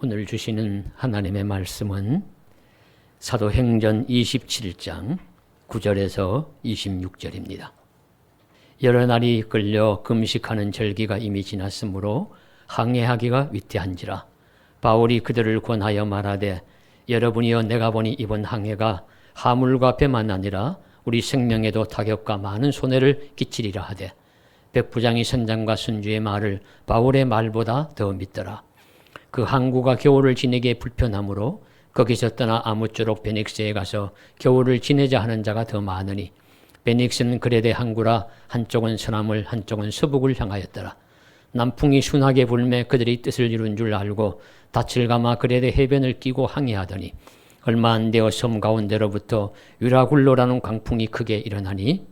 오늘 주시는 하나님의 말씀은 사도행전 27장 9절에서 26절입니다. 여러 날이 끌려 금식하는 절기가 이미 지났으므로 항해하기가 위태한지라 바울이 그들을 권하여 말하되 여러분이여 내가 보니 이번 항해가 하물과 배만 아니라 우리 생명에도 타격과 많은 손해를 끼치리라 하되 백부장이 선장과 선주의 말을 바울의 말보다 더 믿더라. 그 항구가 겨울을 지내기에 불편하므로 거기서 떠나 아무쪼록 베닉스에 가서 겨울을 지내자 하는 자가 더 많으니 베닉스는 그레데 항구라 한쪽은 서남을 한쪽은 서북을 향하였더라. 남풍이 순하게 불매 그들이 뜻을 이룬 줄 알고 닻을 감아 그레데 해변을 끼고 항해하더니 얼마 안 되어 섬 가운데로부터 유라굴로라는 광풍이 크게 일어나니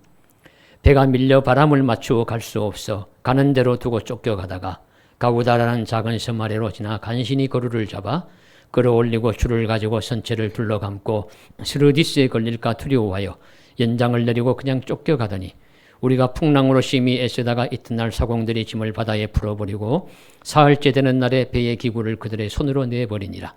배가 밀려 바람을 맞추어 갈 수 없어 가는 대로 두고 쫓겨가다가 가우다라는 작은 섬 아래로 지나 간신히 거루를 잡아 끌어올리고 줄을 가지고 선체를 둘러감고 스르디스에 걸릴까 두려워하여 연장을 내리고 그냥 쫓겨가더니 우리가 풍랑으로 심히 애쓰다가 이튿날 사공들이 짐을 바다에 풀어버리고 사흘째 되는 날에 배의 기구를 그들의 손으로 내버리니라.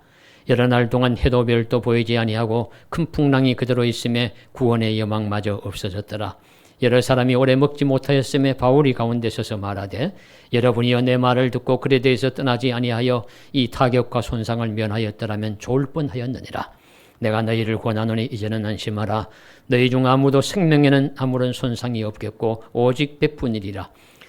여러 날 동안 해도 별도 보이지 아니하고 큰 풍랑이 그대로 있음에 구원의 여망마저 없어졌더라. 여러 사람이 오래 먹지 못하였음에 바울이 가운데 서서 말하되 여러분이여 내 말을 듣고 그레데에서 떠나지 아니하여 이 타격과 손상을 면하였더라면 좋을 뻔하였느니라. 내가 너희를 권하노니 이제는 안심하라. 너희 중 아무도 생명에는 아무런 손상이 없겠고 오직 베푼이리라.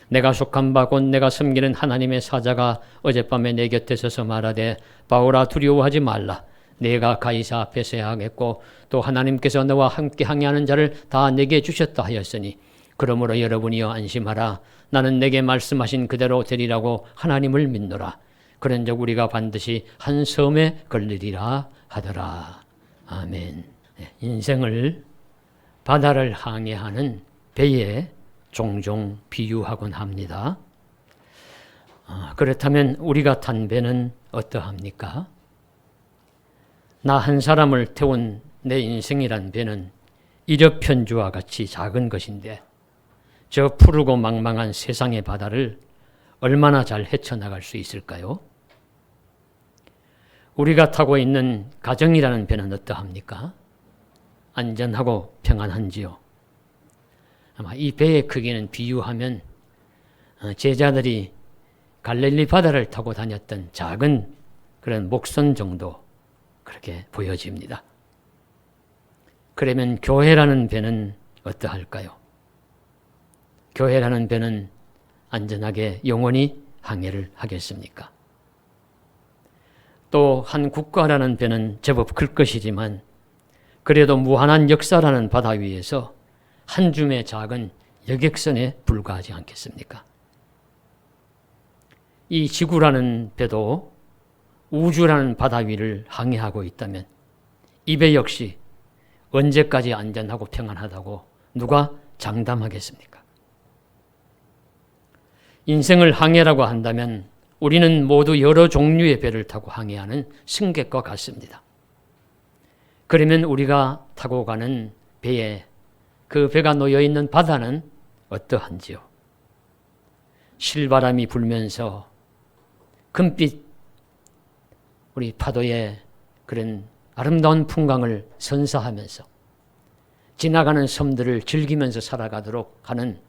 내가 속한 바 곧 내가 섬기는 하나님의 사자가 어젯밤에 내 곁에 서서 말하되 바울아 두려워하지 말라. 내가 가이사 앞에 서야 하겠고 또 하나님께서 너와 함께 항해하는 자를 다 내게 주셨다 하였으니 그러므로 여러분이여 안심하라. 나는 내게 말씀하신 그대로 되리라고 하나님을 믿노라. 그런즉 우리가 반드시 한 섬에 걸리리라 하더라. 아멘. 인생을 바다를 항해하는 배에 종종 비유하곤 합니다. 그렇다면 우리가 탄 배는 어떠합니까? 나 한 사람을 태운 내 인생이란 배는 이력편주와 같이 작은 것인데 저 푸르고 망망한 세상의 바다를 얼마나 잘 헤쳐나갈 수 있을까요? 우리가 타고 있는 가정이라는 배는 어떠합니까? 안전하고 평안한지요? 아마 이 배의 크기는 비유하면 제자들이 갈릴리 바다를 타고 다녔던 작은 그런 목선 정도 그렇게 보여집니다. 그러면 교회라는 배는 어떠할까요? 교회라는 배는 안전하게 영원히 항해를 하겠습니까? 또 한 국가라는 배는 제법 클 것이지만 그래도 무한한 역사라는 바다 위에서 한 줌의 작은 여객선에 불과하지 않겠습니까? 이 지구라는 배도 우주라는 바다 위를 항해하고 있다면 이 배 역시 언제까지 안전하고 평안하다고 누가 장담하겠습니까? 인생을 항해라고 한다면 우리는 모두 여러 종류의 배를 타고 항해하는 승객과 같습니다. 그러면 우리가 타고 가는 배에 그 배가 놓여있는 바다는 어떠한지요? 실바람이 불면서 금빛 우리 파도의 그런 아름다운 풍광을 선사하면서 지나가는 섬들을 즐기면서 살아가도록 하는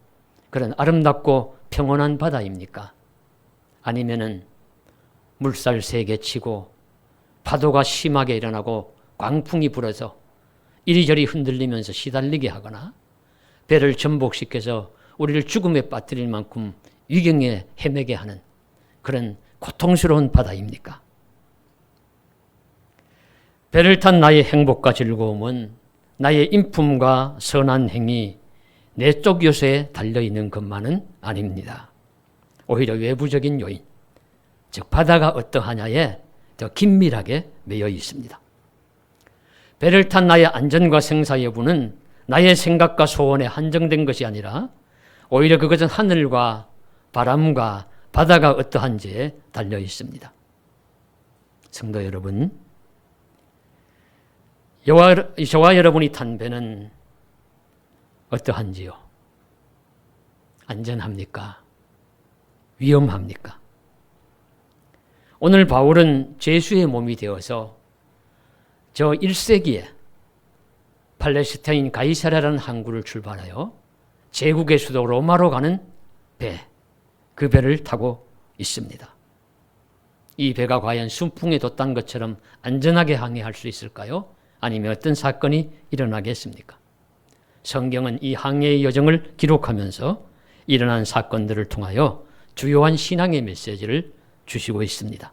그런 아름답고 평온한 바다입니까? 아니면은 물살 세게 치고 파도가 심하게 일어나고 광풍이 불어서 이리저리 흔들리면서 시달리게 하거나 배를 전복시켜서 우리를 죽음에 빠뜨릴 만큼 위경에 헤매게 하는 그런 고통스러운 바다입니까? 배를 탄 나의 행복과 즐거움은 나의 인품과 선한 행위, 내적 요소에 달려있는 것만은 아닙니다. 오히려 외부적인 요인, 즉 바다가 어떠하냐에 더 긴밀하게 매여 있습니다. 배를 탄 나의 안전과 생사 여부는 나의 생각과 소원에 한정된 것이 아니라 오히려 그것은 하늘과 바람과 바다가 어떠한지에 달려 있습니다. 성도 여러분, 저와 여러분이 탄 배는 어떠한지요? 안전합니까? 위험합니까? 오늘 바울은 죄수의 몸이 되어서 저 1세기에 팔레스타인 가이사랴라는 항구를 출발하여 제국의 수도 로마로 가는 배, 그 배를 타고 있습니다. 이 배가 과연 순풍에 돛단 것처럼 안전하게 항해할 수 있을까요? 아니면 어떤 사건이 일어나겠습니까? 성경은 이 항해의 여정을 기록하면서 일어난 사건들을 통하여 주요한 신앙의 메시지를 주시고 있습니다.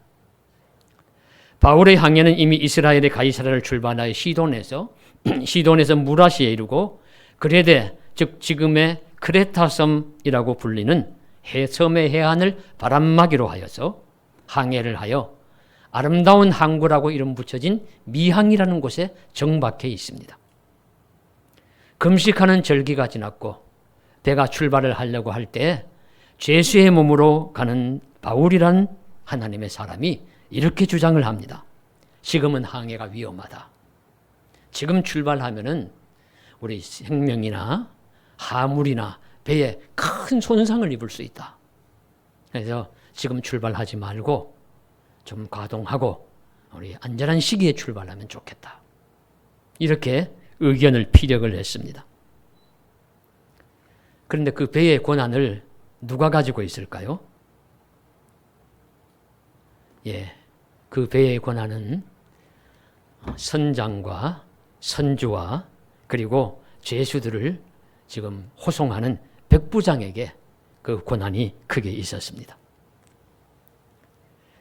바울의 항해는 이미 이스라엘의 가이사랴를 출발하여 시돈에서 무라시에 이르고 그레데, 즉 지금의 크레타 섬이라고 불리는 섬의 해안을 바람막이로 하여서 항해를 하여 아름다운 항구라고 이름 붙여진 미항이라는 곳에 정박해 있습니다. 금식하는 절기가 지났고 배가 출발을 하려고 할 때 죄수의 몸으로 가는 바울이라는 하나님의 사람이 이렇게 주장을 합니다. 지금은 항해가 위험하다. 지금 출발하면은 우리 생명이나 화물이나 배에 큰 손상을 입을 수 있다. 그래서 지금 출발하지 말고 좀 가동하고 우리 안전한 시기에 출발하면 좋겠다. 이렇게 의견을 피력을 했습니다. 그런데 그 배의 권한을 누가 가지고 있을까요? 그 배의 권한은 선장과 선주와 그리고 죄수들을 지금 호송하는 백부장에게 그 권한이 크게 있었습니다.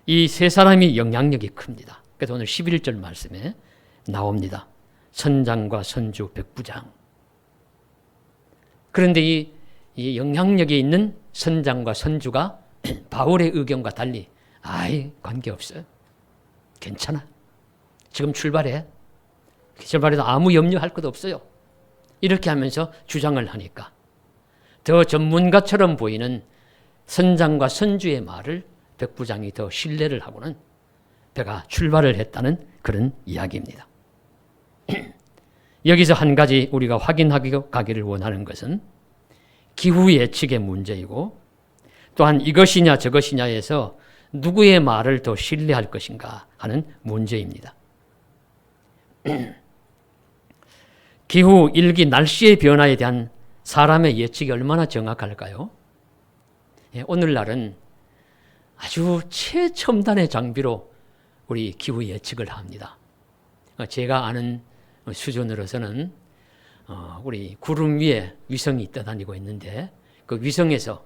이 세 사람이 영향력이 큽니다. 그래서 오늘 11절 말씀에 나옵니다. 선장과 선주, 백부장. 그런데 이 영향력이 있는 선장과 선주가 바울의 의견과 달리 관계없어요. 괜찮아. 지금 출발해. 출발해도 아무 염려할 것도 없어요. 이렇게 하면서 주장을 하니까 더 전문가처럼 보이는 선장과 선주의 말을 백부장이 더 신뢰를 하고는 배가 출발을 했다는 그런 이야기입니다. 여기서 한 가지 우리가 확인하기를 원하는 것은 기후 예측의 문제이고 또한 이것이냐 저것이냐에서 누구의 말을 더 신뢰할 것인가 하는 문제입니다. 기후, 일기, 날씨의 변화에 대한 사람의 예측이 얼마나 정확할까요? 오늘날은 아주 최첨단의 장비로 우리 기후 예측을 합니다. 제가 아는 수준으로서는 우리 구름 위에 위성이 떠다니고 있는데 그 위성에서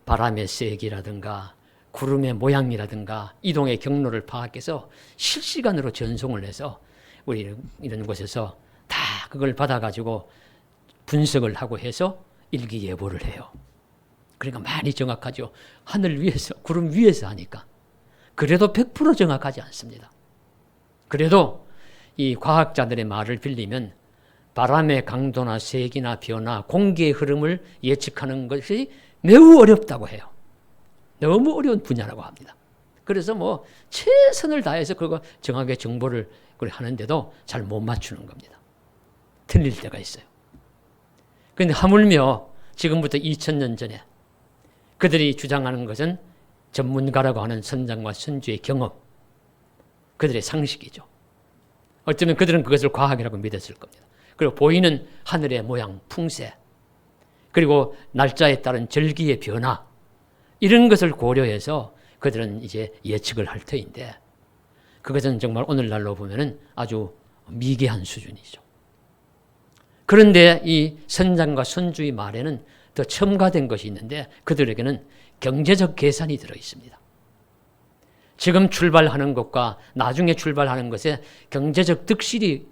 바람의 세기라든가 구름의 모양이라든가 이동의 경로를 파악해서 실시간으로 전송을 해서 우리 이런 곳에서 다 그걸 받아가지고 분석을 하고 해서 일기예보를 해요. 그러니까 많이 정확하죠. 하늘 위에서, 구름 위에서 하니까. 그래도 100% 정확하지 않습니다. 그래도 이 과학자들의 말을 빌리면 바람의 강도나 세기나 변화, 공기의 흐름을 예측하는 것이 매우 어렵다고 해요. 너무 어려운 분야라고 합니다. 그래서 최선을 다해서 그거 정확하게 정보를 하는데도 잘 못 맞추는 겁니다. 틀릴 때가 있어요. 그런데 하물며 지금부터 2000년 전에 그들이 주장하는 것은 전문가라고 하는 선장과 선주의 경험, 그들의 상식이죠. 어쩌면 그들은 그것을 과학이라고 믿었을 겁니다. 그리고 보이는 하늘의 모양, 풍세, 그리고 날짜에 따른 절기의 변화, 이런 것을 고려해서 그들은 이제 예측을 할 터인데 그것은 정말 오늘날로 보면은 아주 미개한 수준이죠. 그런데 이 선장과 선주의 말에는 더 첨가된 것이 있는데 그들에게는 경제적 계산이 들어 있습니다. 지금 출발하는 것과 나중에 출발하는 것에 경제적 득실이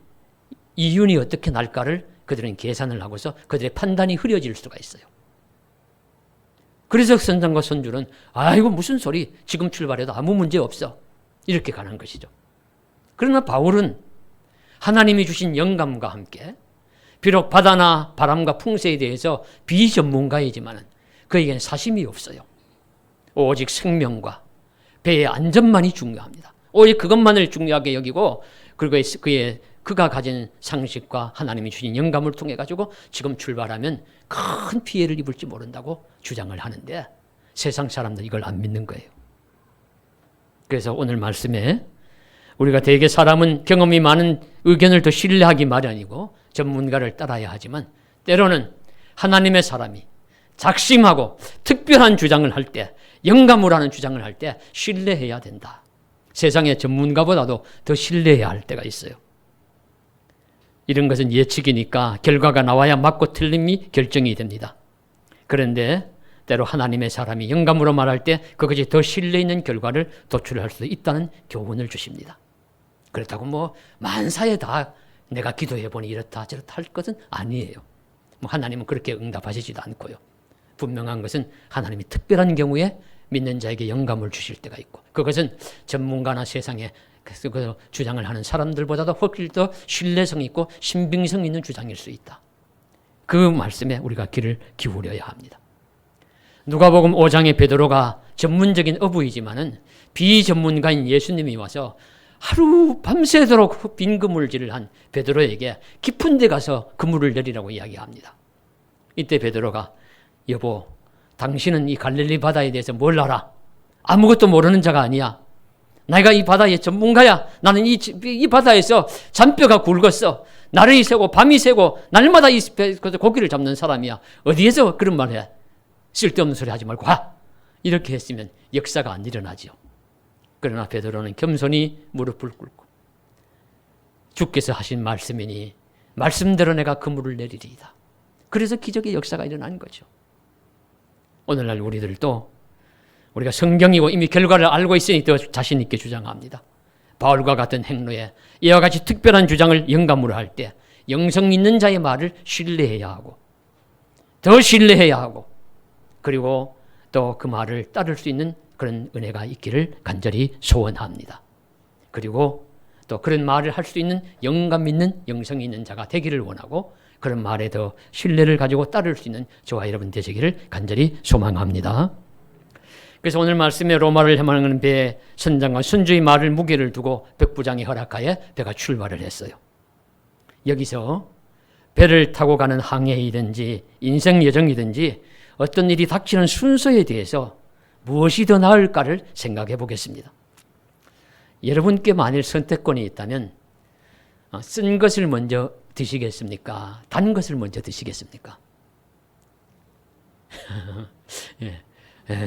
이윤이 어떻게 날까를 그들은 계산을 하고서 그들의 판단이 흐려질 수가 있어요. 그래서 선장과 선주는 이거 무슨 소리, 지금 출발해도 아무 문제 없어, 이렇게 가는 것이죠. 그러나 바울은 하나님이 주신 영감과 함께 비록 바다나 바람과 풍세에 대해서 비전문가이지만 그에게는 사심이 없어요. 오직 생명과 배의 안전만이 중요합니다. 오직 그것만을 중요하게 여기고 그리고 그가 가진 상식과 하나님이 주신 영감을 통해 가지고 지금 출발하면 큰 피해를 입을지 모른다고 주장을 하는데 세상 사람들 이걸 안 믿는 거예요. 그래서 오늘 말씀에 우리가 대개 사람은 경험이 많은 의견을 더 신뢰하기 마련이고 전문가를 따라야 하지만 때로는 하나님의 사람이 작심하고 특별한 주장을 할 때, 영감으로 하는 주장을 할 때 신뢰해야 된다. 세상의 전문가보다도 더 신뢰해야 할 때가 있어요. 이런 것은 예측이니까 결과가 나와야 맞고 틀림이 결정이 됩니다. 그런데 때로 하나님의 사람이 영감으로 말할 때 그것이 더 신뢰 있는 결과를 도출할 수 있다는 교훈을 주십니다. 그렇다고 뭐 만사에 다 내가 기도해보니 이렇다 저렇다 할 것은 아니에요. 하나님은 그렇게 응답하시지도 않고요. 분명한 것은 하나님이 특별한 경우에 믿는 자에게 영감을 주실 때가 있고, 그것은 전문가나 세상에 그 주장을 하는 사람들보다도 훨씬 더 신뢰성 있고 신빙성 있는 주장일 수 있다. 그 말씀에 우리가 귀를 기울여야 합니다. 누가복음 5장의 베드로가 전문적인 어부이지만은 비전문가인 예수님이 와서 하루 밤새도록 빈 그물질을 한 베드로에게 깊은 데 가서 그물을 내리라고 이야기합니다. 이때 베드로가 여보, 당신은 이 갈릴리 바다에 대해서 뭘 알아? 아무것도 모르는 자가 아니야. 내가 이 바다의 전문가야. 나는 이 바다에서 잔뼈가 굵었어. 날이 새고 밤이 새고 날마다 이 고기를 잡는 사람이야. 어디에서 그런 말 해? 쓸데없는 소리 하지 말고 와. 이렇게 했으면 역사가 안 일어나지요. 그러나 베드로는 겸손히 무릎을 꿇고 주께서 하신 말씀이니 말씀대로 내가 그물을 내리리이다. 그래서 기적의 역사가 일어난 거죠. 오늘날 우리들도 우리가 성경이고 이미 결과를 알고 있으니 더 자신 있게 주장합니다. 바울과 같은 행로에 이와 같이 특별한 주장을 영감으로 할 때 영성 있는 자의 말을 신뢰해야 하고 더 신뢰해야 하고 그리고 또 그 말을 따를 수 있는 그런 은혜가 있기를 간절히 소원합니다. 그리고 또 그런 말을 할 수 있는 영감 있는 영성이 있는 자가 되기를 원하고 그런 말에 더 신뢰를 가지고 따를 수 있는 저와 여러분 되시기를 간절히 소망합니다. 그래서 오늘 말씀에 로마를 향하는 배의 선장과 선주의 말을 무게를 두고 백부장이 허락하여 배가 출발을 했어요. 여기서 배를 타고 가는 항해이든지 인생 여정이든지 어떤 일이 닥치는 순서에 대해서 무엇이 더 나을까를 생각해 보겠습니다. 여러분께 만일 선택권이 있다면 쓴 것을 먼저 드시겠습니까? 단 것을 먼저 드시겠습니까?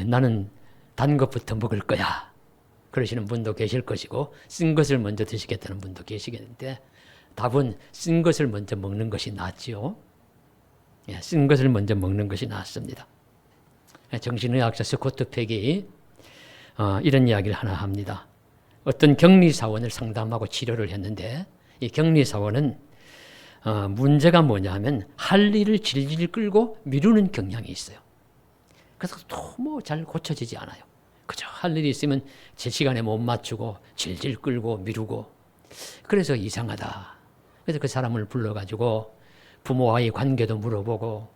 나는 단 것부터 먹을 거야. 그러시는 분도 계실 것이고 쓴 것을 먼저 드시겠다는 분도 계시겠는데 답은 쓴 것을 먼저 먹는 것이 낫지요. 쓴 것을 먼저 먹는 것이 낫습니다. 정신의학자 스코트 팩이 이런 이야기를 하나 합니다. 어떤 격리사원을 상담하고 치료를 했는데 이 격리사원은 문제가 뭐냐면 할 일을 질질 끌고 미루는 경향이 있어요. 그래서 또 뭐 잘 고쳐지지 않아요. 그저 할 일이 있으면 제 시간에 못 맞추고 질질 끌고 미루고 그래서 이상하다. 그래서 그 사람을 불러가지고 부모와의 관계도 물어보고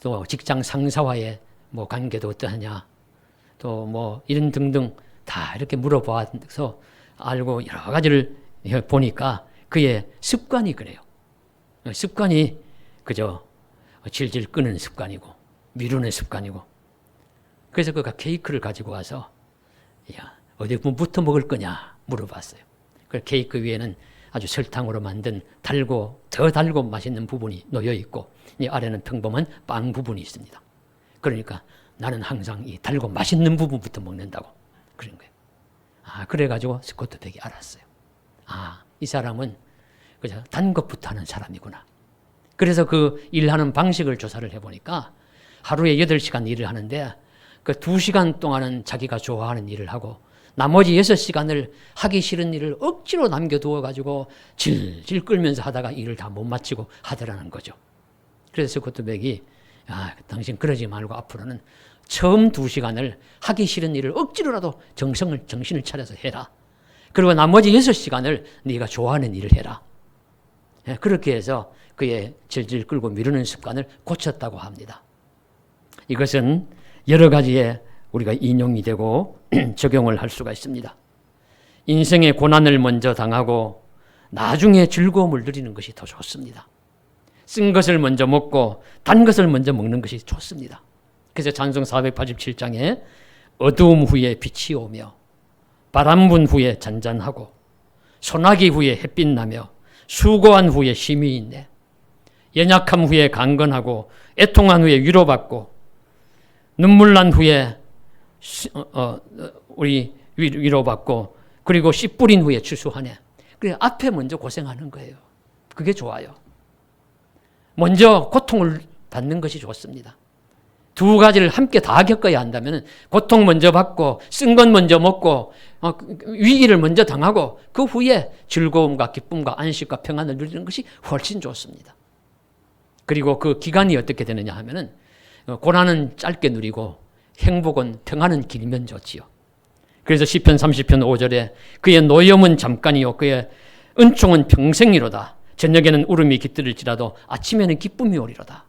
또 직장 상사와의 뭐 관계도 어떠하냐 또 뭐 이런 등등 다 이렇게 물어봐서 알고 여러 가지를 보니까 그의 습관이 그래요. 습관이 그저 질질 끄는 습관이고 미루는 습관이고 그래서 그가 케이크를 가지고 와서 야, 어디부터 먹을 거냐 물어봤어요. 그 케이크 위에는 아주 설탕으로 만든 달고 더 달고 맛있는 부분이 놓여 있고 이 아래는 평범한 빵 부분이 있습니다. 그러니까 나는 항상 이 달고 맛있는 부분부터 먹는다고 그런 거예요. 그래가지고 스코트 팩이 알았어요. 이 사람은 그저 단 것부터 하는 사람이구나. 그래서 그 일하는 방식을 조사를 해보니까 하루에 8시간 일을 하는데 그 2시간 동안은 자기가 좋아하는 일을 하고 나머지 6시간을 하기 싫은 일을 억지로 남겨두어가지고 질질 끌면서 하다가 일을 다 못 마치고 하더라는 거죠. 그래서 스코트 팩이 당신 그러지 말고 앞으로는 처음 2시간을 하기 싫은 일을 억지로라도 정신을 차려서 해라. 그리고 나머지 6시간을 네가 좋아하는 일을 해라. 그렇게 해서 그의 질질 끌고 미루는 습관을 고쳤다고 합니다. 이것은 여러 가지의 우리가 인용이 되고 적용을 할 수가 있습니다. 인생의 고난을 먼저 당하고 나중에 즐거움을 누리는 것이 더 좋습니다. 쓴 것을 먼저 먹고 단 것을 먼저 먹는 것이 좋습니다. 그래서 찬송 487장에 어두움 후에 빛이 오며 바람 분 후에 잔잔하고 소나기 후에 햇빛 나며 수고한 후에 쉼이 있네. 연약함 후에 강건하고 애통한 후에 위로받고 눈물 난 후에 우리 위로받고 그리고 씨 뿌린 후에 추수하네. 그래 앞에 먼저 고생하는 거예요. 그게 좋아요. 먼저 고통을 받는 것이 좋습니다. 두 가지를 함께 다 겪어야 한다면 고통 먼저 받고 쓴 것 먼저 먹고 위기를 먼저 당하고 그 후에 즐거움과 기쁨과 안식과 평안을 누리는 것이 훨씬 좋습니다. 그리고 그 기간이 어떻게 되느냐 하면은 고난은 짧게 누리고 행복은 평안은 길면 좋지요. 그래서 시편 30편 5절에 그의 노염은 잠깐이요 그의 은총은 평생이로다. 저녁에는 울음이 깃들을지라도 아침에는 기쁨이 오리로다.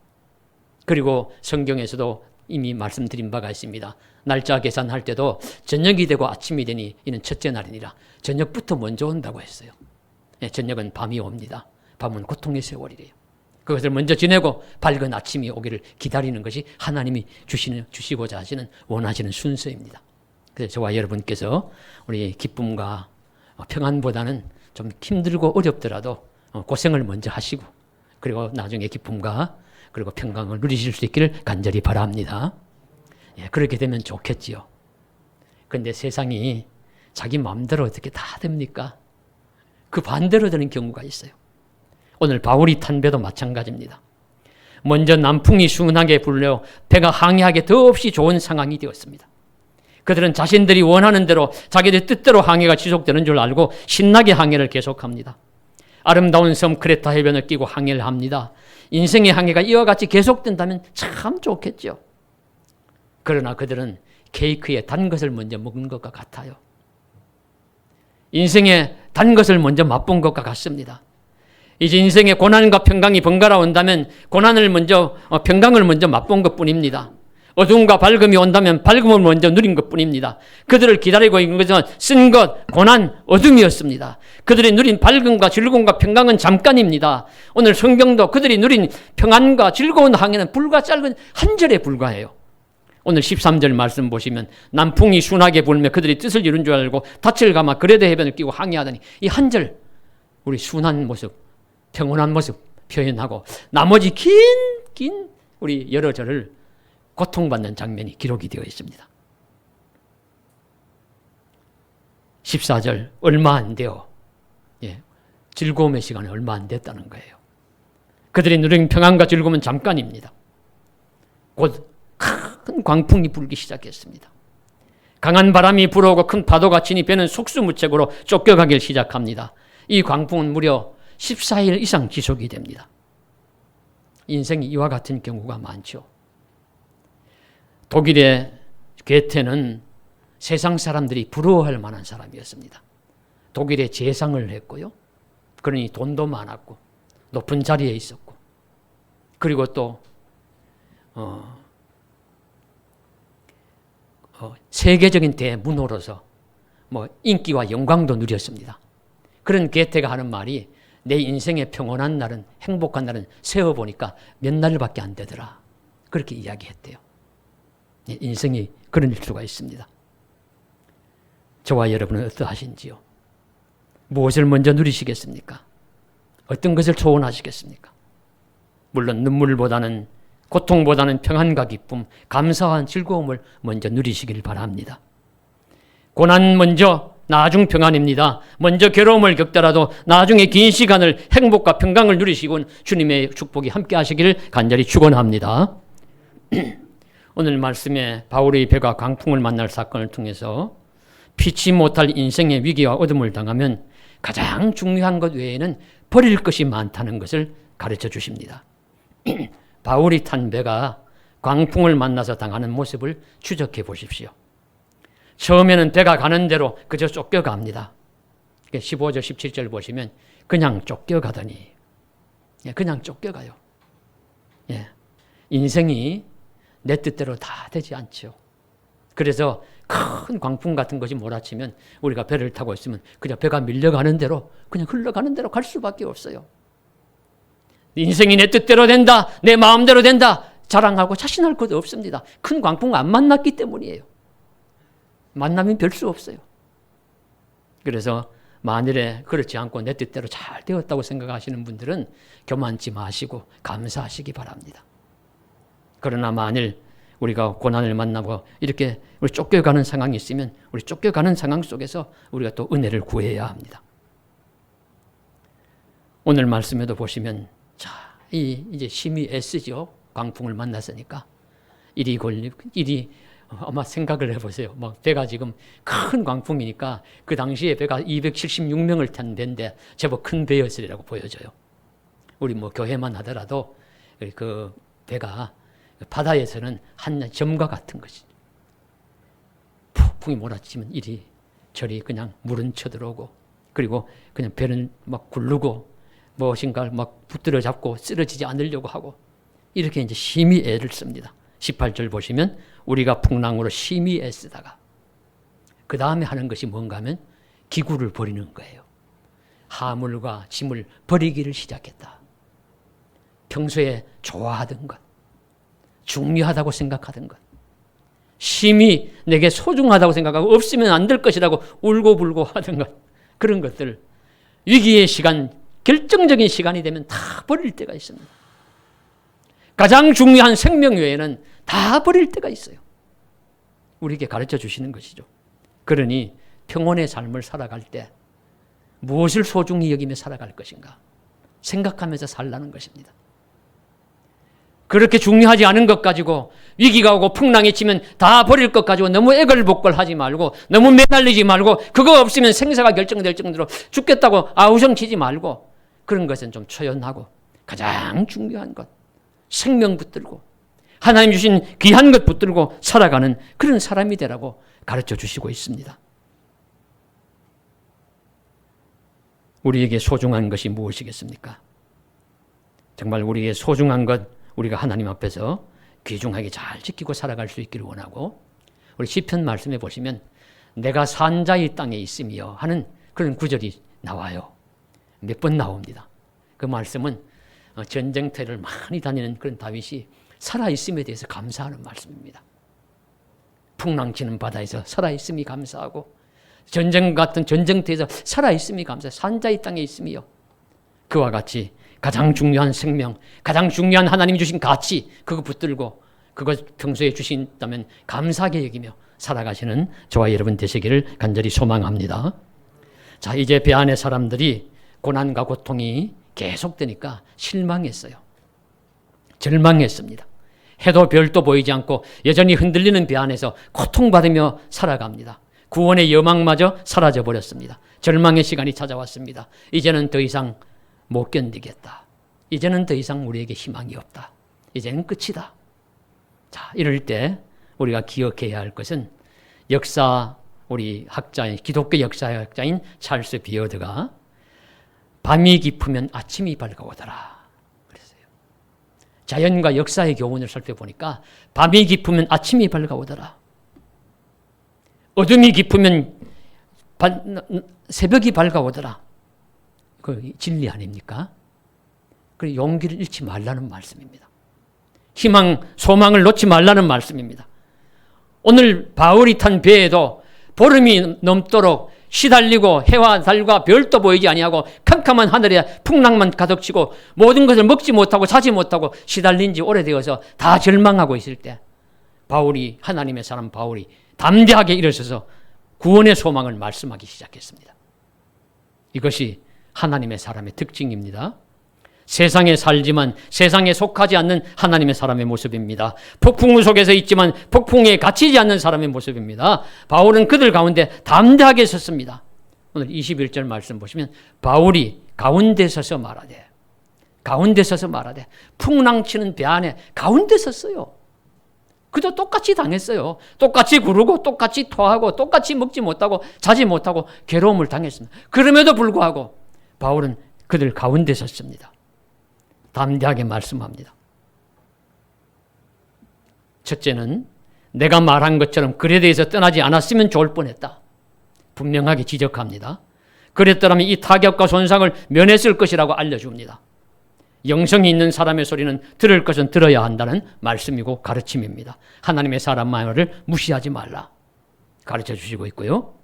그리고 성경에서도 이미 말씀드린 바가 있습니다. 날짜 계산할 때도 저녁이 되고 아침이 되니 이는 첫째 날이니라. 저녁부터 먼저 온다고 했어요. 저녁은 밤이 옵니다. 밤은 고통의 세월이래요. 그것을 먼저 지내고 밝은 아침이 오기를 기다리는 것이 하나님이 주시고자 하시는 원하시는 순서입니다. 그래서 저와 여러분께서 우리 기쁨과 평안보다는 좀 힘들고 어렵더라도 고생을 먼저 하시고 그리고 나중에 기쁨과 그리고 평강을 누리실 수 있기를 간절히 바랍니다. 그렇게 되면 좋겠지요. 그런데 세상이 자기 마음대로 어떻게 다 됩니까? 그 반대로 되는 경우가 있어요. 오늘 바울이 탄 배도 마찬가지입니다. 먼저 남풍이 순하게 불려 배가 항해하기 더없이 좋은 상황이 되었습니다. 그들은 자신들이 원하는 대로 자기들 뜻대로 항해가 지속되는 줄 알고 신나게 항해를 계속합니다. 아름다운 섬 크레타 해변을 끼고 항해를 합니다. 인생의 항해가 이와 같이 계속된다면 참 좋겠죠. 그러나 그들은 케이크에 단 것을 먼저 먹은 것과 같아요. 인생에 단 것을 먼저 맛본 것과 같습니다. 이제 인생의 고난과 평강이 번갈아 온다면 평강을 먼저 맛본 것뿐입니다. 어둠과 밝음이 온다면 밝음을 먼저 누린 것뿐입니다. 그들을 기다리고 있는 것은 쓴 것, 고난, 어둠이었습니다. 그들이 누린 밝음과 즐거움과 평강은 잠깐입니다. 오늘 성경도 그들이 누린 평안과 즐거운 항해는 불과 짧은 한 절에 불과해요. 오늘 13절 말씀 보시면 남풍이 순하게 불며 그들이 뜻을 이룬 줄 알고 닻을 감아 그레데 해변을 끼고 항해하더니 이 한 절 우리 순한 모습, 평온한 모습 표현하고 나머지 긴 우리 여러 절을 고통받는 장면이 기록이 되어 있습니다. 14절 얼마 안 돼요. 즐거움의 시간이 얼마 안 됐다는 거예요. 그들이 누린 평안과 즐거움은 잠깐입니다. 곧 큰 광풍이 불기 시작했습니다. 강한 바람이 불어오고 큰 파도가 치니 배는 속수무책으로 쫓겨가길 시작합니다. 이 광풍은 무려 14일 이상 지속이 됩니다. 인생이 이와 같은 경우가 많죠. 독일의 괴테는 세상 사람들이 부러워할 만한 사람이었습니다. 독일에 재상을 했고요. 그러니 돈도 많았고 높은 자리에 있었고 그리고 또 세계적인 대문호로서 인기와 영광도 누렸습니다. 그런 괴테가 하는 말이 내 인생의 평온한 날은 행복한 날은 세어보니까 몇 날밖에 안 되더라. 그렇게 이야기했대요. 인생이 그런 수가 있습니다. 저와 여러분은 어떠하신지요? 무엇을 먼저 누리시겠습니까? 어떤 것을 소원하시겠습니까? 물론 눈물보다는 고통보다는 평안과 기쁨, 감사한 즐거움을 먼저 누리시길 바랍니다. 고난 먼저 나중 평안입니다. 먼저 괴로움을 겪더라도 나중에 긴 시간을 행복과 평강을 누리시곤 주님의 축복이 함께 하시기를 간절히 축원합니다. 오늘 말씀에 바울의 배가 광풍을 만날 사건을 통해서 피치 못할 인생의 위기와 어둠을 당하면 가장 중요한 것 외에는 버릴 것이 많다는 것을 가르쳐 주십니다. 바울이 탄 배가 광풍을 만나서 당하는 모습을 추적해 보십시오. 처음에는 배가 가는 대로 그저 쫓겨갑니다. 15절 17절 보시면 그냥 쫓겨가더니 그냥 쫓겨가요. 인생이 내 뜻대로 다 되지 않죠. 그래서 큰 광풍 같은 것이 몰아치면 우리가 배를 타고 있으면 그냥 배가 밀려가는 대로 그냥 흘러가는 대로 갈 수밖에 없어요. 인생이 내 뜻대로 된다, 내 마음대로 된다 자랑하고 자신할 것도 없습니다. 큰 광풍 안 만났기 때문이에요. 만나면 별 수 없어요. 그래서 만일에 그렇지 않고 내 뜻대로 잘 되었다고 생각하시는 분들은 교만치 마시고 감사하시기 바랍니다. 그러나 만일 우리가 고난을 만나고 이렇게 우리 쫓겨가는 상황이 있으면 우리 쫓겨가는 상황 속에서 우리가 또 은혜를 구해야 합니다. 오늘 말씀에도 보시면 자, 이제 심히 애쓰죠. 광풍을 만났으니까 일이 아마 생각을 해보세요. 막 배가 지금 큰 광풍이니까 그 당시에 배가 276명을 탄 배인데 제법 큰 배였으리라고 보여져요. 우리 뭐 교회만 하더라도 그 배가 바다에서는 한 점과 같은 것이죠. 폭풍이 몰아치면 이리저리 그냥 물은 쳐들어오고 그리고 그냥 배는 막 굴르고 무엇인가를 막 붙들어 잡고 쓰러지지 않으려고 하고 이렇게 이제 심히 애를 씁니다. 18절 보시면 우리가 풍랑으로 심히 애쓰다가 그 다음에 하는 것이 뭔가 하면 기구를 버리는 거예요. 하물과 짐을 버리기를 시작했다. 평소에 좋아하던 것, 중요하다고 생각하던 것, 심히 내게 소중하다고 생각하고 없으면 안 될 것이라고 울고불고 하던 것, 그런 것들 위기의 시간, 결정적인 시간이 되면 다 버릴 때가 있습니다. 가장 중요한 생명 외에는 다 버릴 때가 있어요. 우리에게 가르쳐 주시는 것이죠. 그러니 평온의 삶을 살아갈 때 무엇을 소중히 여기며 살아갈 것인가 생각하면서 살라는 것입니다. 그렇게 중요하지 않은 것 가지고 위기가 오고 풍랑이 치면 다 버릴 것 가지고 너무 애걸복걸하지 말고 너무 매달리지 말고 그거 없으면 생사가 결정될 정도로 죽겠다고 아우성치지 말고 그런 것은 좀 초연하고 가장 중요한 것 생명 붙들고 하나님 주신 귀한 것 붙들고 살아가는 그런 사람이 되라고 가르쳐 주시고 있습니다. 우리에게 소중한 것이 무엇이겠습니까? 정말 우리에게 소중한 것 우리가 하나님 앞에서 귀중하게 잘 지키고 살아갈 수 있기를 원하고 우리 시편 말씀에 보시면 내가 산 자의 땅에 있으며 하는 그런 구절이 나와요. 몇 번 나옵니다. 그 말씀은 전쟁터를 많이 다니는 그런 다윗이 살아있음에 대해서 감사하는 말씀입니다. 풍랑치는 바다에서 살아있음이 감사하고 전쟁 같은 전쟁터에서 살아있음이 감사해요. 산 자의 땅에 있으며 그와 같이 가장 중요한 생명, 가장 중요한 하나님이 주신 가치 그거 붙들고 그것 평소에 주신다면 감사하게 여기며 살아가시는 저와 여러분 되시기를 간절히 소망합니다. 자, 이제 배 안의 사람들이 고난과 고통이 계속되니까 실망했어요. 절망했습니다. 해도 별도 보이지 않고 여전히 흔들리는 배 안에서 고통받으며 살아갑니다. 구원의 여망마저 사라져버렸습니다. 절망의 시간이 찾아왔습니다. 이제는 더 이상 못 견디겠다. 이제는 더 이상 우리에게 희망이 없다. 이제는 끝이다. 자, 이럴 때 우리가 기억해야 할 것은 역사 우리 학자인 기독교 역사의 학자인 찰스 비어드가 밤이 깊으면 아침이 밝아오더라 그랬어요. 자연과 역사의 교훈을 살펴보니까 밤이 깊으면 아침이 밝아오더라. 어둠이 깊으면 새벽이 밝아오더라. 그 진리 아닙니까? 그 용기를 잃지 말라는 말씀입니다. 희망, 소망을 놓지 말라는 말씀입니다. 오늘 바울이 탄 배에도 보름이 넘도록 시달리고 해와 달과 별도 보이지 아니하고 캄캄한 하늘에 풍랑만 가득치고 모든 것을 먹지 못하고 자지 못하고 시달린 지 오래되어서 다 절망하고 있을 때 바울이 하나님의 사람 바울이 담대하게 일어서서 구원의 소망을 말씀하기 시작했습니다. 이것이 하나님의 사람의 특징입니다. 세상에 살지만 세상에 속하지 않는 하나님의 사람의 모습입니다. 폭풍 속에서 있지만 폭풍에 갇히지 않는 사람의 모습입니다. 바울은 그들 가운데 담대하게 섰습니다. 오늘 21절 말씀 보시면 바울이 가운데 서서 말하되 풍랑치는 배 안에 가운데 섰어요. 그도 똑같이 당했어요. 똑같이 구르고 똑같이 토하고 똑같이 먹지 못하고 자지 못하고 괴로움을 당했습니다. 그럼에도 불구하고 바울은 그들 가운데 섰습니다. 담대하게 말씀합니다. 첫째는 내가 말한 것처럼 글에 대해서 떠나지 않았으면 좋을 뻔했다. 분명하게 지적합니다. 그랬더라면 이 타격과 손상을 면했을 것이라고 알려줍니다. 영성이 있는 사람의 소리는 들을 것은 들어야 한다는 말씀이고 가르침입니다. 하나님의 사람 말을 무시하지 말라 가르쳐 주시고 있고요.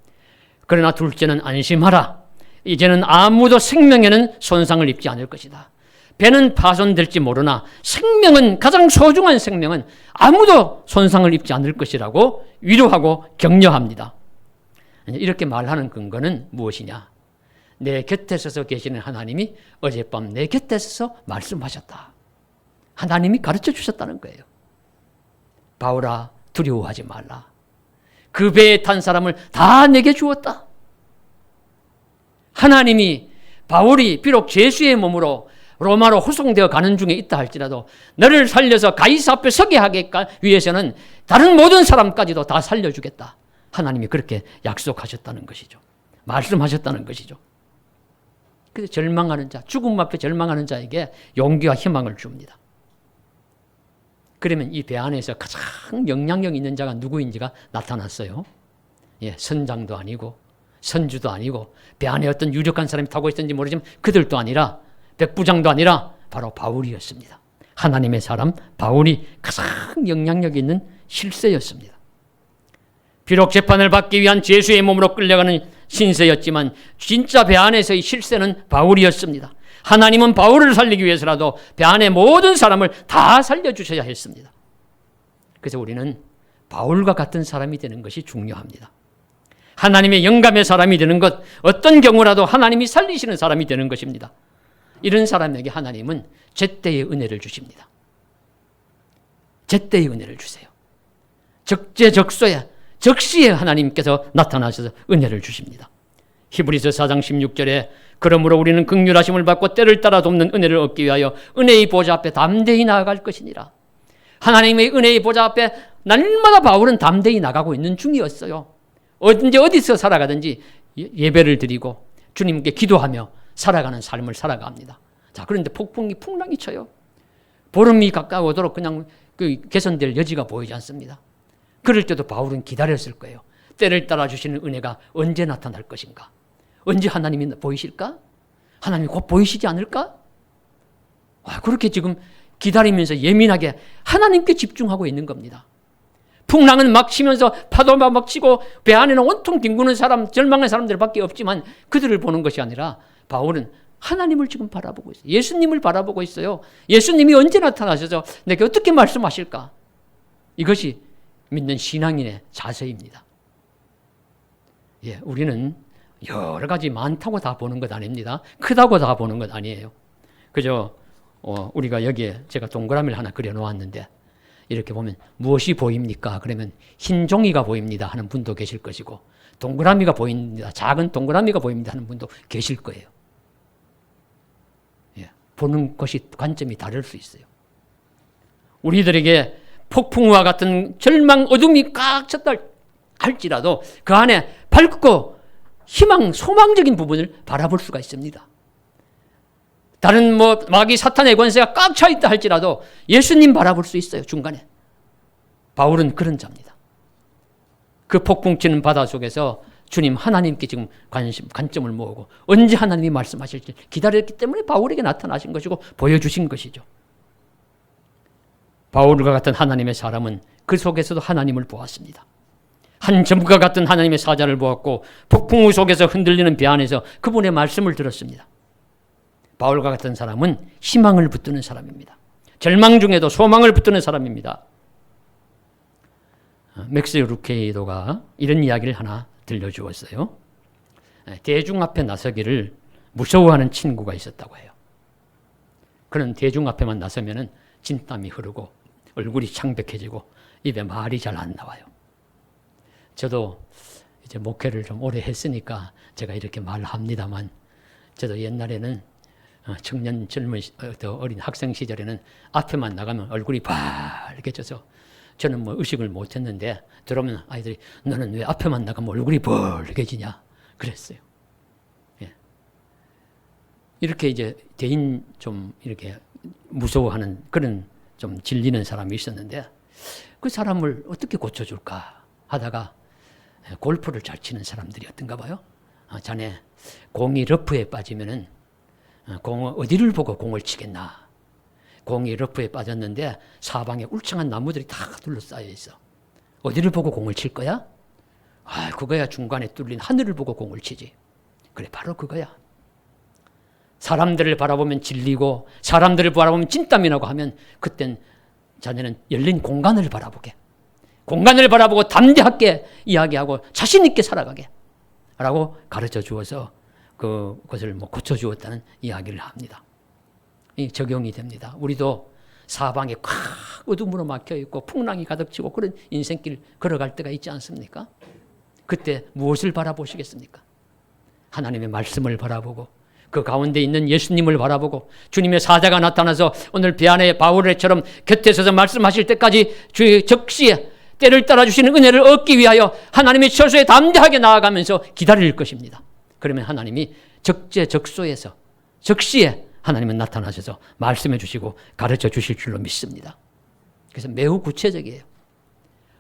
그러나 둘째는 안심하라. 이제는 아무도 생명에는 손상을 입지 않을 것이다. 배는 파손될지 모르나 생명은, 가장 소중한 생명은 아무도 손상을 입지 않을 것이라고 위로하고 격려합니다. 이렇게 말하는 근거는 무엇이냐? 내 곁에 서서 계시는 하나님이 어젯밤 내 곁에 서서 말씀하셨다. 하나님이 가르쳐 주셨다는 거예요. 바울아, 두려워하지 말라. 그 배에 탄 사람을 다 내게 주었다. 하나님이, 바울이 비록 죄수의 몸으로 로마로 호송되어 가는 중에 있다 할지라도 너를 살려서 가이사 앞에 서게 하기 위해서는 다른 모든 사람까지도 다 살려주겠다. 하나님이 그렇게 약속하셨다는 것이죠. 말씀하셨다는 것이죠. 그래서 절망하는 자, 죽음 앞에 절망하는 자에게 용기와 희망을 줍니다. 그러면 이 배 안에서 가장 영향력 있는 자가 누구인지가 나타났어요. 예, 선장도 아니고 선주도 아니고 배 안에 어떤 유력한 사람이 타고 있었는지 모르지만 그들도 아니라 백부장도 아니라 바로 바울이었습니다. 하나님의 사람 바울이 가장 영향력 있는 실세였습니다. 비록 재판을 받기 위한 죄수의 몸으로 끌려가는 신세였지만 진짜 배 안에서의 실세는 바울이었습니다. 하나님은 바울을 살리기 위해서라도 배 안에 모든 사람을 다 살려주셔야 했습니다. 그래서 우리는 바울과 같은 사람이 되는 것이 중요합니다. 하나님의 영감의 사람이 되는 것, 어떤 경우라도 하나님이 살리시는 사람이 되는 것입니다. 이런 사람에게 하나님은 제때의 은혜를 주십니다. 제때의 은혜를 주세요. 적재적소에, 적시에 하나님께서 나타나셔서 은혜를 주십니다. 히브리서 4장 16절에 그러므로 우리는 긍휼하심을 받고 때를 따라 돕는 은혜를 얻기 위하여 은혜의 보좌 앞에 담대히 나아갈 것이니라. 하나님의 은혜의 보좌 앞에 날마다 바울은 담대히 나가고 있는 중이었어요. 언제 어디서 살아가든지 예배를 드리고 주님께 기도하며 살아가는 삶을 살아갑니다. 자, 그런데 폭풍이 풍랑이 쳐요. 보름이 가까워도록 그냥 개선될 여지가 보이지 않습니다. 그럴 때도 바울은 기다렸을 거예요. 때를 따라 주시는 은혜가 언제 나타날 것인가? 언제 하나님이 보이실까? 하나님이 곧 보이시지 않을까? 그렇게 지금 기다리면서 예민하게 하나님께 집중하고 있는 겁니다. 풍랑은 막 치면서 파도가 막 치고 배 안에는 온통 뒹구는 사람, 절망의 사람들밖에 없지만 그들을 보는 것이 아니라 바울은 하나님을 지금 바라보고 있어요. 예수님을 바라보고 있어요. 예수님이 언제 나타나셔서 내게 어떻게 말씀하실까? 이것이 믿는 신앙인의 자세입니다. 예, 우리는 여러 가지 많다고 다 보는 것 아닙니다. 크다고 다 보는 것 아니에요. 그저 우리가 여기에 제가 동그라미를 하나 그려놓았는데 이렇게 보면 무엇이 보입니까? 그러면 흰 종이가 보입니다 하는 분도 계실 것이고 동그라미가 보입니다, 작은 동그라미가 보입니다 하는 분도 계실 거예요. 예, 보는 것이 관점이 다를 수 있어요. 우리들에게 폭풍우와 같은 절망, 어둠이 꽉 찼다 할지라도 그 안에 밝고 희망, 소망적인 부분을 바라볼 수가 있습니다. 다른 마귀 사탄의 권세가 꽉 차 있다 할지라도 예수님 바라볼 수 있어요, 중간에. 바울은 그런 자입니다. 그 폭풍 치는 바다 속에서 주님 하나님께 지금 관점을 모으고 언제 하나님이 말씀하실지 기다렸기 때문에 바울에게 나타나신 것이고 보여주신 것이죠. 바울과 같은 하나님의 사람은 그 속에서도 하나님을 보았습니다. 한 점과 같은 하나님의 사자를 보았고 폭풍우 속에서 흔들리는 배 안에서 그분의 말씀을 들었습니다. 바울과 같은 사람은 희망을 붙드는 사람입니다. 절망 중에도 소망을 붙드는 사람입니다. 맥스 루케이도가 이런 이야기를 하나 들려주었어요. 대중 앞에 나서기를 무서워하는 친구가 있었다고 해요. 그는 대중 앞에만 나서면은 진땀이 흐르고 얼굴이 창백해지고 입에 말이 잘 안 나와요. 저도 이제 목회를 좀 오래 했으니까 제가 이렇게 말합니다만 저도 옛날에는 청년 젊은 어린 학생 시절에는 앞에만 나가면 얼굴이 빨개져서 저는 의식을 못했는데 들어오면 아이들이 너는 왜 앞에만 나가면 얼굴이 빨개지냐 그랬어요. 예. 이렇게 이제 대인 좀 이렇게 무서워하는 그런 좀 질리는 사람이 있었는데 그 사람을 어떻게 고쳐줄까 하다가 골프를 잘 치는 사람들이었던가 봐요. 자네 공이 러프에 빠지면은 공을 어디를 보고 공을 치겠나. 공이 러프에 빠졌는데 사방에 울창한 나무들이 다 둘러싸여 있어. 어디를 보고 공을 칠 거야? 그거야 중간에 뚫린 하늘을 보고 공을 치지. 그래, 바로 그거야. 사람들을 바라보면 질리고 사람들을 바라보면 진땀이 나고 하면 그땐 자네는 열린 공간을 바라보게, 공간을 바라보고 담대하게 이야기하고 자신 있게 살아가게 라고 가르쳐 주어서 그것을 고쳐 주었다는 이야기를 합니다. 이 적용이 됩니다. 우리도 사방에 꽉 어둠으로 막혀 있고 풍랑이 가득 치고 그런 인생길 걸어갈 때가 있지 않습니까? 그때 무엇을 바라보시겠습니까? 하나님의 말씀을 바라보고 그 가운데 있는 예수님을 바라보고 주님의 사자가 나타나서 오늘 베안의 바울처럼 곁에 서서 말씀하실 때까지 주의 적시에 때를 따라주시는 은혜를 얻기 위하여 하나님의 처소에 담대하게 나아가면서 기다릴 것입니다. 그러면 하나님이 적재적소에서 적시에 하나님은 나타나셔서 말씀해 주시고 가르쳐 주실 줄로 믿습니다. 그래서 매우 구체적이에요.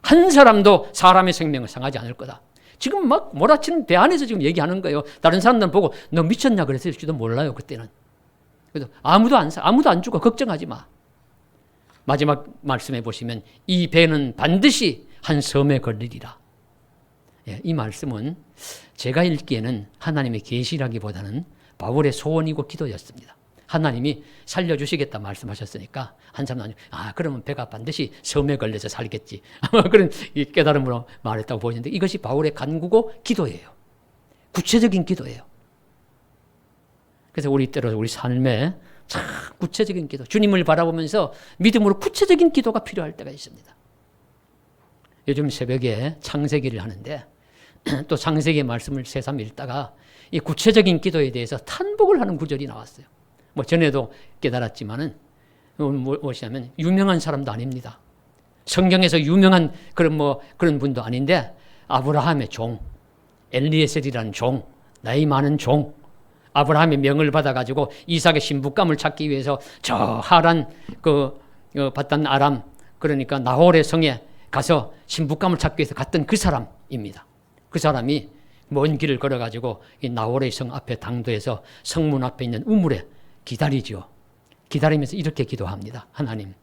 한 사람도 사람의 생명을 상하지 않을 거다. 지금 막 몰아치는 배 안에서 지금 얘기하는 거예요. 다른 사람들은 보고 너 미쳤냐 그랬을지도 몰라요. 그때는. 그래서 아무도 안 죽어. 걱정하지 마. 마지막 말씀해 보시면 이 배는 반드시 한 섬에 걸리리라. 이 말씀은 제가 읽기에는 하나님의 계시라기보다는 바울의 소원이고 기도였습니다. 하나님이 살려주시겠다 말씀하셨으니까 한 사람은 그러면 배가 반드시 섬에 걸려서 살겠지. 그런 깨달음으로 말했다고 보시는데 이것이 바울의 간구고 기도예요. 구체적인 기도예요. 그래서 우리 때로 우리 삶에 참 구체적인 기도, 주님을 바라보면서 믿음으로 구체적인 기도가 필요할 때가 있습니다. 요즘 새벽에 창세기를 하는데 또 창세기의 말씀을 새삼 읽다가 이 구체적인 기도에 대해서 탄복을 하는 구절이 나왔어요. 전에도 깨달았지만은 무엇이냐면 유명한 사람도 아닙니다. 성경에서 유명한 그런 분도 아닌데 아브라함의 종, 엘리에셀이라는 종, 나이 많은 종, 아브라함의 명을 받아가지고 이삭의 신부감을 찾기 위해서 저 하란 바단 아람, 그러니까 나홀의 성에 가서 신부감을 찾기 위해서 갔던 그 사람입니다. 그 사람이 먼 길을 걸어가지고 이 나홀의 성 앞에 당도해서 성문 앞에 있는 우물에 기다리죠. 기다리면서 이렇게 기도합니다. 하나님,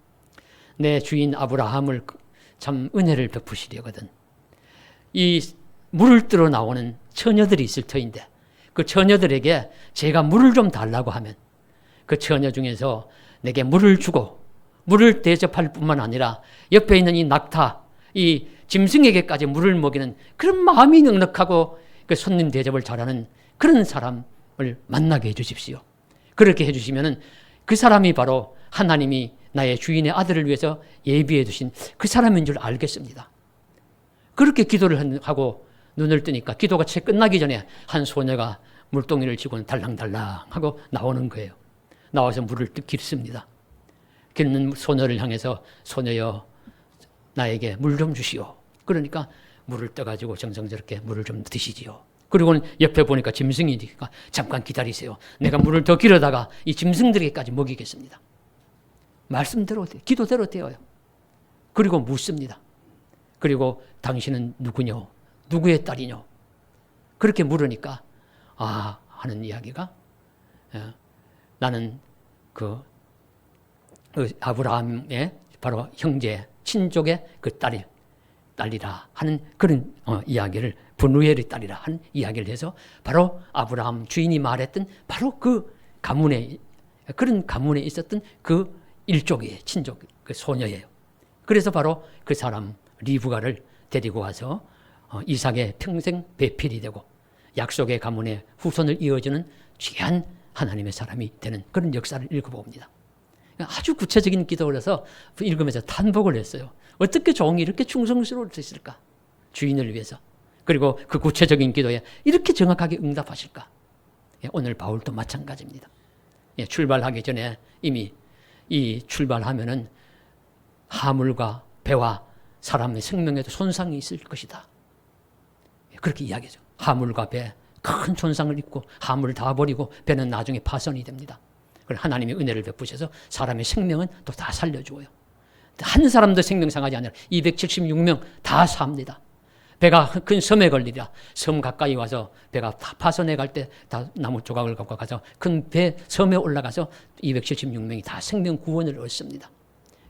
내 주인 아브라함을 참 은혜를 베푸시려거든. 이 물을 뜨러 나오는 처녀들이 있을 터인데 그 처녀들에게 제가 물을 좀 달라고 하면 그 처녀 중에서 내게 물을 주고 물을 대접할 뿐만 아니라 옆에 있는 이 낙타, 이 짐승에게까지 물을 먹이는 그런 마음이 넉넉하고 그 손님 대접을 잘하는 그런 사람을 만나게 해주십시오. 그렇게 해주시면은 그 사람이 바로 하나님이 나의 주인의 아들을 위해서 예비해 두신 그 사람인 줄 알겠습니다. 그렇게 기도를 하고 눈을 뜨니까 기도가 채 끝나기 전에 한 소녀가 물동이를 쥐고 달랑달랑 하고 나오는 거예요. 나와서 물을 길습니다. 길는 소녀를 향해서 소녀여 나에게 물 좀 주시오. 그러니까 물을 떠가지고 정성스럽게 물을 좀 드시지요. 그리고는 옆에 보니까 짐승이니까 잠깐 기다리세요. 내가 물을 더 길어다가 이 짐승들에게까지 먹이겠습니다. 말씀대로 기도대로 되어요. 그리고 묻습니다. 그리고 당신은 누구뇨? 누구의 딸이뇨? 그렇게 물으니까 하는 이야기가 나는 그 아브라함의 바로 형제 친족의 그 딸이라 하는 그런 이야기를 분우엘의 딸이라 하는 이야기를 해서 바로 아브라함 주인이 말했던 바로 그 가문에 그런 가문에 있었던 그 일족이에요. 친족 그 소녀예요. 그래서 바로 그 사람 리브가를 데리고 와서 이삭의 평생 배필이 되고 약속의 가문의 후손을 이어주는 귀한 하나님의 사람이 되는 그런 역사를 읽어봅니다. 아주 구체적인 기도를 해서 읽으면서 탄복을 했어요. 어떻게 종이 이렇게 충성스러울 수 있을까? 주인을 위해서. 그리고 그 구체적인 기도에 이렇게 정확하게 응답하실까? 오늘 바울도 마찬가지입니다. 출발하기 전에 이미 이 출발하면은 하물과 배와 사람의 생명에도 손상이 있을 것이다. 그렇게 이야기하죠. 하물과 배, 큰 손상을 입고 하물을 다 버리고 배는 나중에 파손이 됩니다. 그리고 하나님의 은혜를 베푸셔서 사람의 생명은 또 다 살려주어요. 한 사람도 생명 상하지 않으라 276명 다 삽니다. 배가 큰 섬에 걸리라. 섬 가까이 와서 배가 다 파손해 갈 때 다 나무 조각을 갖고 가서 큰 배 섬에 올라가서 276명이 다 생명 구원을 얻습니다.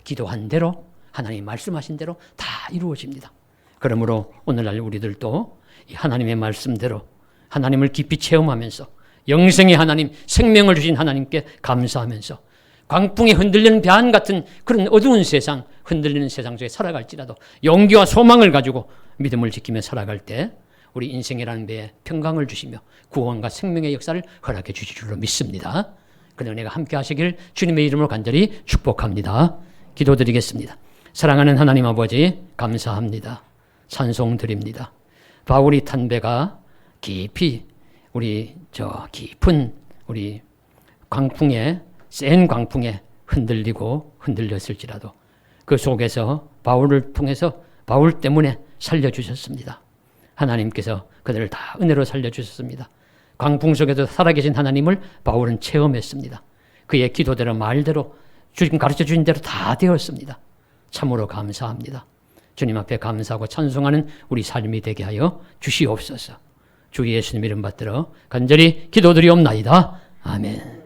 기도한 대로 하나님 말씀하신 대로 다 이루어집니다. 그러므로 오늘날 우리들도 이 하나님의 말씀대로 하나님을 깊이 체험하면서 영생의 하나님, 생명을 주신 하나님께 감사하면서 광풍에 흔들리는 배안 같은 그런 어두운 세상, 흔들리는 세상 속에 살아갈지라도 용기와 소망을 가지고 믿음을 지키며 살아갈 때 우리 인생이라는 배에 평강을 주시며 구원과 생명의 역사를 허락해 주실 줄로 믿습니다. 그 은혜가 함께 하시길 주님의 이름으로 간절히 축복합니다. 기도드리겠습니다. 사랑하는 하나님 아버지, 감사합니다. 찬송 드립니다. 바울이 탄 배가 깊이 깊은 우리 광풍에, 센 광풍에 흔들렸을지라도 그 속에서 바울을 통해서 바울 때문에 살려주셨습니다. 하나님께서 그들을 다 은혜로 살려주셨습니다. 광풍 속에도 살아계신 하나님을 바울은 체험했습니다. 그의 기도대로 말대로 주님 가르쳐 주신 대로 다 되었습니다. 참으로 감사합니다. 주님 앞에 감사하고 찬송하는 우리 삶이 되게 하여 주시옵소서. 주 예수님 이름 받들어 간절히 기도드리옵나이다. 아멘.